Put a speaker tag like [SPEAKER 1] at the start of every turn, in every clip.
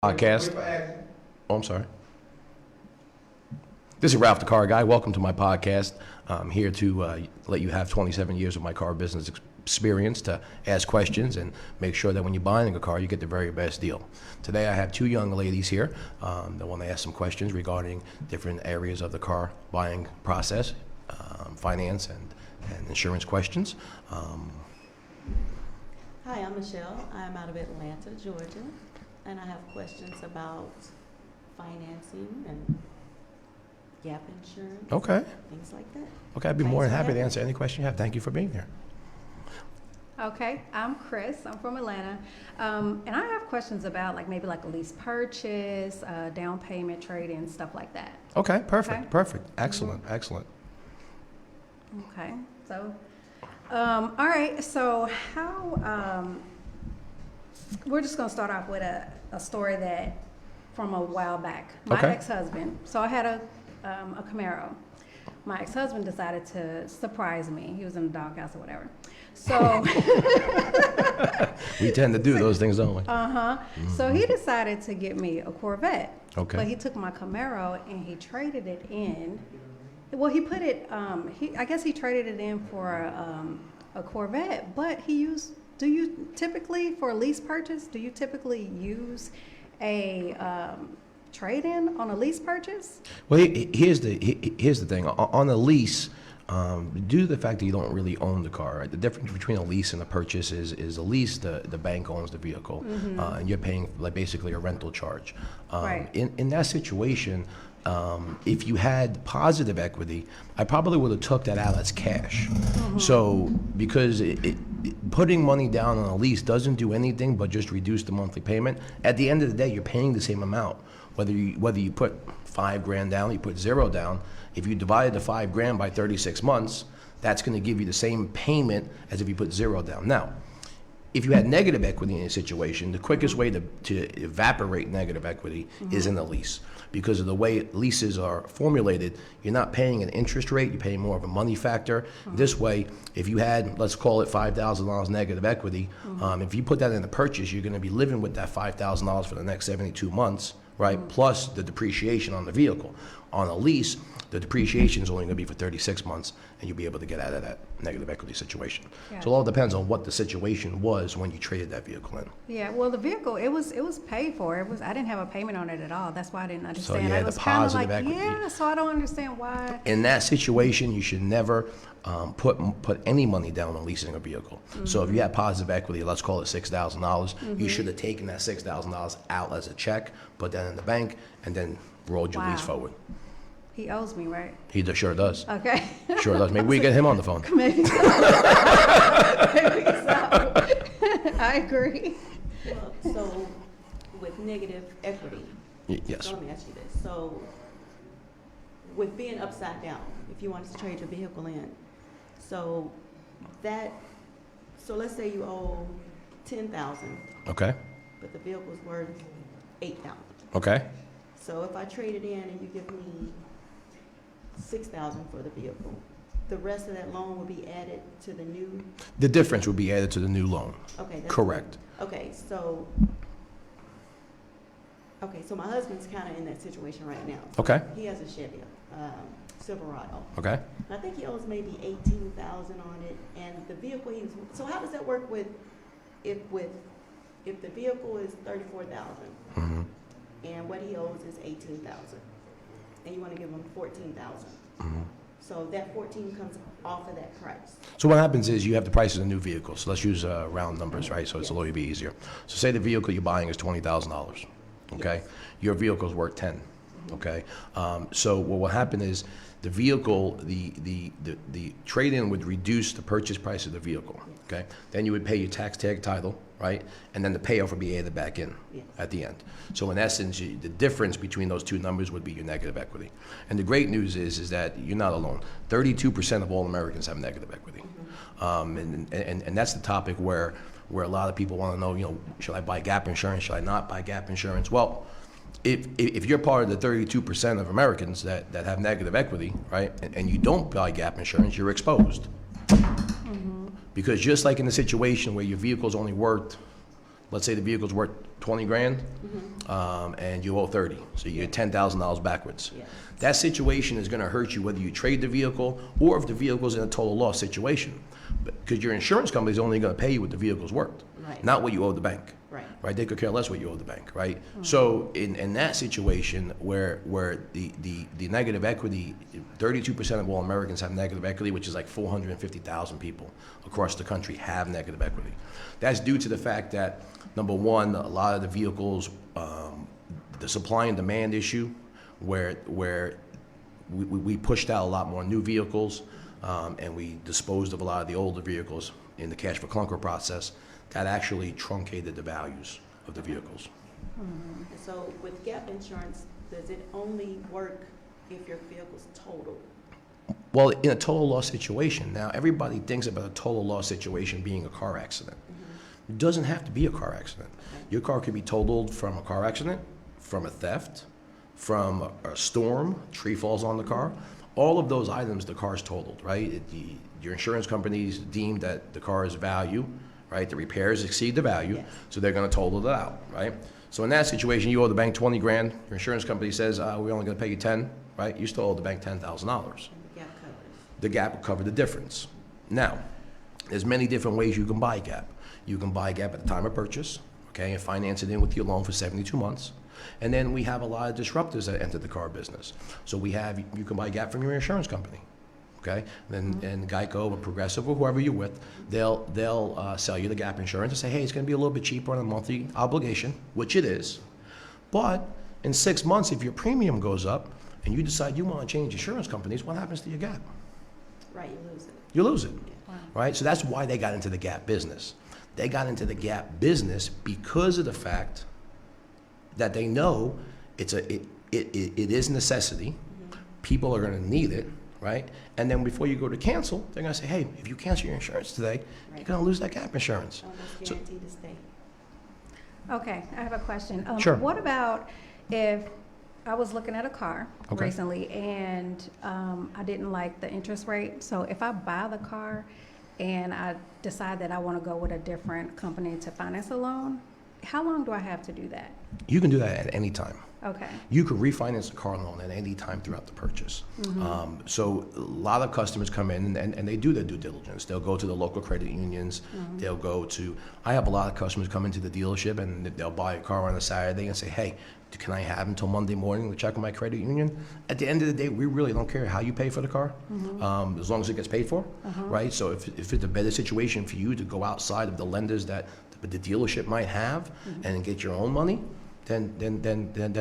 [SPEAKER 1] Podcast. Oh, I'm sorry. This is Ralph the Car Guy. Welcome to my podcast. I'm here to let you have 27 years of my car business experience to ask questions and make sure that when you're buying a car, you get the very best deal. Today, I have two young ladies here that want to ask some questions regarding different areas of the car buying process, finance and insurance questions.
[SPEAKER 2] Hi, I'm Michelle. I'm out of Atlanta, Georgia, and I have questions about financing and gap insurance.
[SPEAKER 1] Okay.
[SPEAKER 2] Things like that.
[SPEAKER 1] Okay, I'd be
[SPEAKER 2] Thanks
[SPEAKER 1] more than
[SPEAKER 2] for
[SPEAKER 1] happy to
[SPEAKER 2] having
[SPEAKER 1] answer any question you have. Thank you for being here.
[SPEAKER 3] Okay, I'm Chris. I'm from Atlanta, and I have questions about maybe a lease purchase, down payment, trade-in, stuff like that.
[SPEAKER 1] Okay, perfect,
[SPEAKER 3] Okay.
[SPEAKER 1] perfect. Excellent, excellent.
[SPEAKER 3] Okay, so, all right. So how? We're just gonna start off with a story that from a while back. My
[SPEAKER 1] Okay.
[SPEAKER 3] ex-husband. So I had a Camaro. My ex-husband decided to surprise me. He was in the doghouse or whatever. So.
[SPEAKER 1] We tend to do those things, don't we?
[SPEAKER 3] So he decided to get me a Corvette.
[SPEAKER 1] Okay.
[SPEAKER 3] But he took my Camaro and he traded it in. Well, he put it. I guess he traded it in for a Corvette. But he used. Do you typically, for a lease purchase, do you typically use a trade-in on a lease purchase?
[SPEAKER 1] Well, here's the thing. On a lease, due to the fact that you don't really own the car, right? The difference between a lease and a purchase is a lease, the bank owns the vehicle, and you're paying basically a rental charge.
[SPEAKER 3] Right.
[SPEAKER 1] In that situation, if you had positive equity, I probably would have took that out as cash. So because putting money down on a lease doesn't do anything but just reduce the monthly payment. At the end of the day, you're paying the same amount. Whether you put $5,000 down, you put $0 down. If you divided the $5,000 by 36 months, that's going to give you the same payment as if you put $0 down. Now, if you had negative equity in a situation, the quickest way to evaporate negative equity is in a lease. Because of the way leases are formulated, you're not paying an interest rate, you're paying more of a money factor. This way, if you had, let's call it $5,000 negative equity, if you put that in a purchase, you're going to be living with that $5,000 for the next 72 months, right? Plus the depreciation on the vehicle. On a lease, the depreciation is only going to be for 36 months, and you'll be able to get out of that negative equity situation.
[SPEAKER 3] Yeah.
[SPEAKER 1] So it all depends on what the situation was when you traded that vehicle in.
[SPEAKER 3] Yeah. Well, the vehicle it was paid for. I didn't have a payment on it at all. That's why I didn't understand.
[SPEAKER 1] you had
[SPEAKER 3] it was
[SPEAKER 1] the
[SPEAKER 3] kind of
[SPEAKER 1] positive equity.
[SPEAKER 3] Yeah. So I don't understand why.
[SPEAKER 1] In that situation, you should never put any money down on leasing a vehicle. So if you had positive equity, let's call it $6,000, you should have taken that $6,000 out as a check, put that in the bank, and then rolled your lease
[SPEAKER 3] Wow.
[SPEAKER 1] forward.
[SPEAKER 3] He owes me, right?
[SPEAKER 1] Sure does.
[SPEAKER 3] Okay.
[SPEAKER 1] Sure does. Maybe we get him on the phone.
[SPEAKER 3] Maybe so. Maybe so. I agree.
[SPEAKER 2] Well, so with negative equity,
[SPEAKER 1] Yes.
[SPEAKER 2] so let me ask you this. So with being upside down, if you wanted to trade your vehicle in, so let's say you owe $10,000,
[SPEAKER 1] Okay.
[SPEAKER 2] but the vehicle's worth $8,000.
[SPEAKER 1] Okay.
[SPEAKER 2] So if I trade it in and you give me $6,000 for the vehicle, the rest of that loan will be added to the new.
[SPEAKER 1] The difference would be added to the new loan.
[SPEAKER 2] Okay. That's
[SPEAKER 1] Correct.
[SPEAKER 2] Okay. So my husband's kind of in that situation right now.
[SPEAKER 1] Okay.
[SPEAKER 2] He has a Chevy, Silverado.
[SPEAKER 1] Okay.
[SPEAKER 2] I think he owes maybe $18,000 on it, and the vehicle he was. So how does that work with if the vehicle is $34,000 and what he owes is $18,000, and you want to give him $14,000? So that 14 comes off of that price.
[SPEAKER 1] So what happens is you have the price of the new vehicle. So let's use round numbers, right? So it's a little bit easier. So say the vehicle you're buying is $20,000. Okay.
[SPEAKER 2] Yes.
[SPEAKER 1] Your vehicle's worth 10. Okay. So what will happen is the vehicle, the trade-in would reduce the purchase price of the vehicle. Okay. Then you would pay your tax tag title, right? And then the payoff would be added back in at the end. So in essence, the difference between those two numbers would be your negative equity. And the great news is that you're not alone. 32% of all Americans have negative equity. And that's the topic where a lot of people want to know, should I buy gap insurance? Should I not buy gap insurance? Well, if you're part of the 32% of Americans that have negative equity, right, and you don't buy gap insurance, you're exposed. Because just like in the situation where your vehicle's only worth let's say the vehicle's worth 20 grand, and you owe 30, so you get $10,000 backwards.
[SPEAKER 2] Yeah.
[SPEAKER 1] That situation is gonna hurt you whether you trade the vehicle or if the vehicle's in a total loss situation. Because your insurance company is only gonna pay you what the vehicle's worth,
[SPEAKER 2] Right.
[SPEAKER 1] not what you owe the bank.
[SPEAKER 2] Right.
[SPEAKER 1] They could care less what you owe the bank, right? So in that situation where the negative equity, 32% of all Americans have negative equity, which is like 450,000 people across the country have negative equity. That's due to the fact that, number one, a lot of the vehicles, the supply and demand issue, where we pushed out a lot more new vehicles, and we disposed of a lot of the older vehicles in the cash for clunker process. That actually truncated the values of the vehicles.
[SPEAKER 2] So with gap insurance, does it only work if your vehicle's totaled?
[SPEAKER 1] Well, in a total loss situation, now everybody thinks about a total loss situation being a car accident. It doesn't have to be a car accident. Your car could be totaled from a car accident, from a theft, from a storm, tree falls on the car. All of those items, the car's totaled, right? Your insurance companies deem that the car's value, right? The repairs exceed the value,
[SPEAKER 2] Yes.
[SPEAKER 1] so they're gonna total it out, right? So in that situation, you owe the bank 20 grand, your insurance company says, we're only gonna pay you 10, right? You still owe the bank $10,000.
[SPEAKER 2] And the gap covers?
[SPEAKER 1] The gap will cover the difference. Now, there's many different ways you can buy gap. You can buy gap at the time of purchase, okay, and finance it in with your loan for 72 months. And then we have a lot of disruptors that enter the car business. So you can buy gap from your insurance company. Okay, and Geico or Progressive or whoever you're with, they'll sell you the gap insurance and say, hey, it's going to be a little bit cheaper on a monthly obligation, which it is. But in 6 months, if your premium goes up and you decide you want to change insurance companies, what happens to your gap?
[SPEAKER 2] Right, you lose it.
[SPEAKER 1] You lose it,
[SPEAKER 3] Wow.
[SPEAKER 1] right? So that's why they got into the gap business. They got into the gap business because of the fact that they know it is a necessity. People are going to need it. Right? And then before you go to cancel, they're going to say, hey, if you cancel your insurance today, you're going to lose that gap insurance.
[SPEAKER 2] Almost
[SPEAKER 1] So-
[SPEAKER 2] guaranteed to stay.
[SPEAKER 3] Okay, I have a question.
[SPEAKER 1] Sure.
[SPEAKER 3] What about if I was looking at a car
[SPEAKER 1] Okay.
[SPEAKER 3] recently and I didn't like the interest rate? So if I buy the car and I decide that I want to go with a different company to finance a loan, how long do I have to do that?
[SPEAKER 1] You can do that at any time.
[SPEAKER 3] Okay.
[SPEAKER 1] You could refinance a car loan at any time throughout the purchase. So a lot of customers come in and they do their due diligence. They'll go to the local credit unions. They'll go to, I have a lot of customers come into the dealership and they'll buy a car on a Saturday and say, hey, can I have until Monday morning to check with my credit union? At the end of the day, we really don't care how you pay for the car, as long as it gets paid for, right? So if it's a better situation for you to go outside of the lenders that the dealership might have and get your own money, then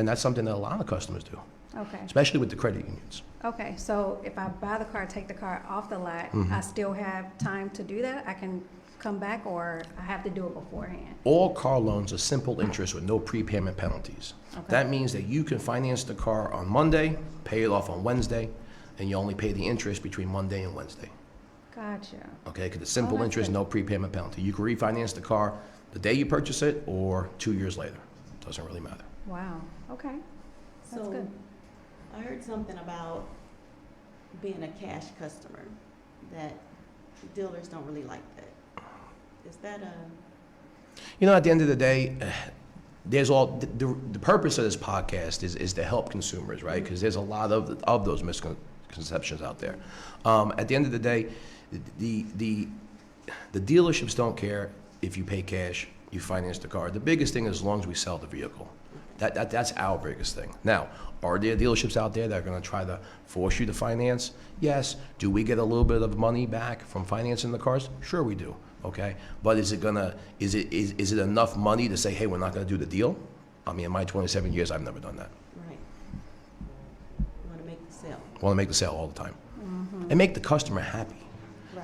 [SPEAKER 1] that's something that a lot of customers do,
[SPEAKER 3] Okay.
[SPEAKER 1] especially with the credit unions.
[SPEAKER 3] Okay. So if I buy the car, take the car off the lot, I still have time to do that? I can come back, or I have to do it beforehand?
[SPEAKER 1] All car loans are simple interest with no prepayment penalties.
[SPEAKER 3] Okay.
[SPEAKER 1] That means that you can finance the car on Monday, pay it off on Wednesday, and you only pay the interest between Monday and Wednesday.
[SPEAKER 3] Gotcha.
[SPEAKER 1] Okay, because it's simple
[SPEAKER 3] that's
[SPEAKER 1] interest,
[SPEAKER 3] good.
[SPEAKER 1] no prepayment penalty. You can refinance the car the day you purchase it or 2 years later. Doesn't really matter.
[SPEAKER 3] Wow. Okay. That's
[SPEAKER 2] So,
[SPEAKER 3] good.
[SPEAKER 2] I heard something about being a cash customer, that dealers don't really like that. Is that a,
[SPEAKER 1] You know, at the end of the day, there's the purpose of this podcast is to help consumers, right? Because there's a lot of those misconceptions out there. At the end of the day, the dealerships don't care if you pay cash, you finance the car. The biggest thing is as long as we sell the vehicle. That's our biggest thing. Now, are there dealerships out there that are going to try to force you to finance? Yes. Do we get a little bit of money back from financing the cars? Sure we do. Okay, but is it enough money to say, hey, we're not going to do the deal? I mean, in my 27 years, I've never done that.
[SPEAKER 2] right? You want to make the sale.
[SPEAKER 1] I want to make the sale all the time and make the customer happy.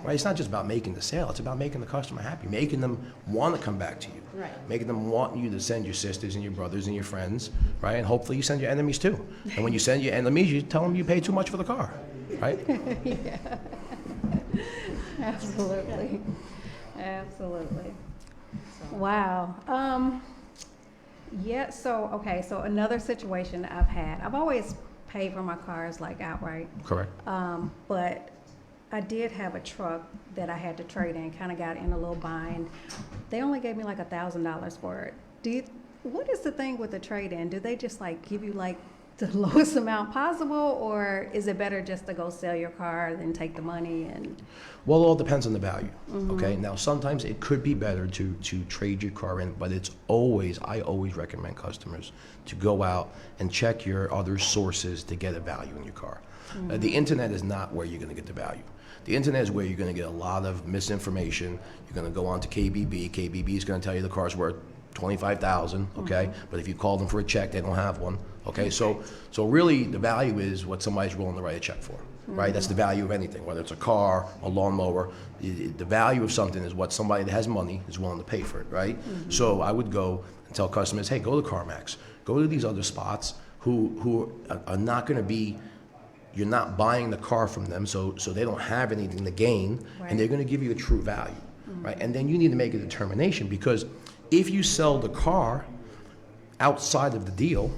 [SPEAKER 1] Right? It's not just about making the sale. It's about making the customer happy, making them want to come back to you,
[SPEAKER 2] Right.
[SPEAKER 1] making them want you to send your sisters and your brothers and your friends, right? And hopefully you send your enemies too. And when you send your enemies, you tell them you paid too much for the car, right?
[SPEAKER 3] Absolutely. Absolutely. Wow. Yeah, so, okay, so another situation I've had, I've always paid for my cars like outright.
[SPEAKER 1] Correct.
[SPEAKER 3] But I did have a truck that I had to trade in, kind of got in a little bind. They only gave me like $1,000 for it. What is the thing with the trade-in? Do they just like give you like the lowest amount possible, or is it better just to go sell your car than take the money and?
[SPEAKER 1] Well, it all depends on the value. Okay. Now, sometimes it could be better to trade your car in, but I always recommend customers to go out and check your other sources to get a value in your car. The internet is not where you're going to get the value. The internet is where you're going to get a lot of misinformation. You're going to go on to KBB. KBB is going to tell you the car's worth $25,000. Okay. But if you call them for a check, they don't have one. Okay. So really, the value is what somebody's willing to write a check for. Right? That's the value of anything, whether it's a car, a lawnmower. The value of something is what somebody that has money is willing to pay for it, right? So I would go and tell customers, hey, go to CarMax. Go to these other spots who are not going to be, you're not buying the car from them, so they don't have anything to gain, and they're going to give you a true value, right? And then you need to make a determination, because if you sell the car outside of the deal,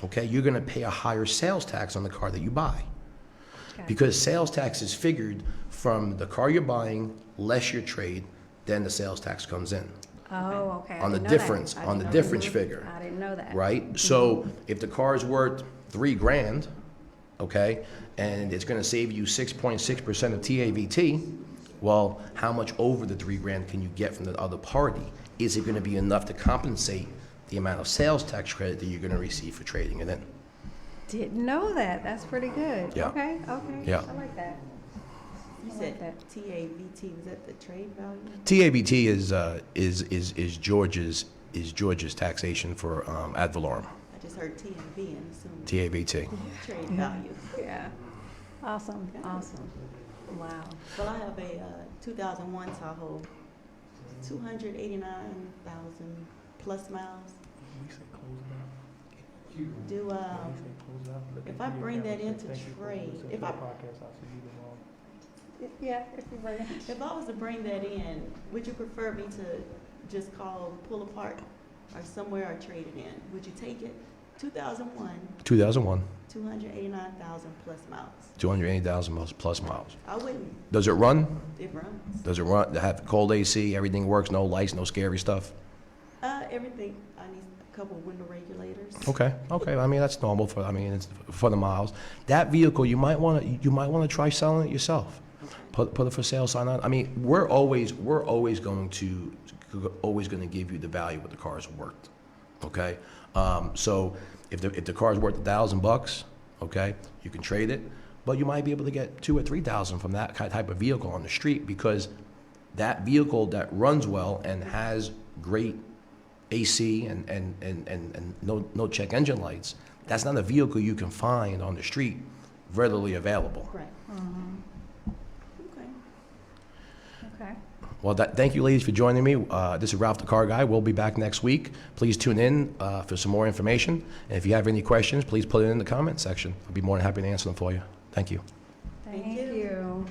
[SPEAKER 1] okay, you're going to pay a higher sales tax on the car that you buy. Because sales tax is figured from the car you're buying less your trade, then the sales tax comes in.
[SPEAKER 3] Oh, okay.
[SPEAKER 1] On the difference, on the difference figure.
[SPEAKER 3] I didn't know that.
[SPEAKER 1] Right? So if the car is worth $3,000, okay, and it's going to save you 6.6% of TAVT, well, how much over the $3,000 can you get from the other party? Is it going to be enough to compensate the amount of sales tax credit that you're going to receive for trading it in?
[SPEAKER 3] Didn't know that. That's pretty good.
[SPEAKER 1] Yeah.
[SPEAKER 3] Okay.
[SPEAKER 1] Yeah.
[SPEAKER 3] I like that.
[SPEAKER 2] You
[SPEAKER 3] I
[SPEAKER 2] said
[SPEAKER 3] like that.
[SPEAKER 2] TAVT, was that the trade value?
[SPEAKER 1] TAVT is Georgia's taxation for ad valorem.
[SPEAKER 2] I just heard TMV and assumed
[SPEAKER 1] TAVT.
[SPEAKER 2] trade value.
[SPEAKER 3] Yeah. Awesome. Wow.
[SPEAKER 2] Well, I have a 2001 Tahoe, 289,000 plus miles. Do if I bring that into trade, if I
[SPEAKER 3] Yeah. If you bring it.
[SPEAKER 2] if I was to bring that in, would you prefer me to just call, pull apart, or somewhere, or trade it in? Would you take it? 2001,
[SPEAKER 1] 2001,
[SPEAKER 2] 289,000 plus miles.
[SPEAKER 1] 280,000 plus miles.
[SPEAKER 2] I wouldn't.
[SPEAKER 1] Does it run?
[SPEAKER 2] It runs.
[SPEAKER 1] Does it run? Have cold AC? Everything works? No lights? No scary stuff?
[SPEAKER 2] Everything. I need a couple of window regulators.
[SPEAKER 1] Okay. I mean, that's normal for. I mean, it's for the miles. That vehicle, you might want to try selling it yourself. Put a for sale sign on. I mean, we're always going to give you the value what the car is worth. Okay. So if the car is worth $1,000, okay, you can trade it, but you might be able to get $2,000 or $3,000 from that type of vehicle on the street, because that vehicle that runs well and has great AC and no check engine lights, that's not a vehicle you can find on the street readily available.
[SPEAKER 2] Right. Okay.
[SPEAKER 3] Okay.
[SPEAKER 1] Well, thank you, ladies, for joining me. This is Ralph the Car Guy. We'll be back next week. Please tune in for some more information. And if you have any questions, please put it in the comment section. I'll be more than happy to answer them for you. Thank you.
[SPEAKER 3] Thank
[SPEAKER 2] you.
[SPEAKER 3] you.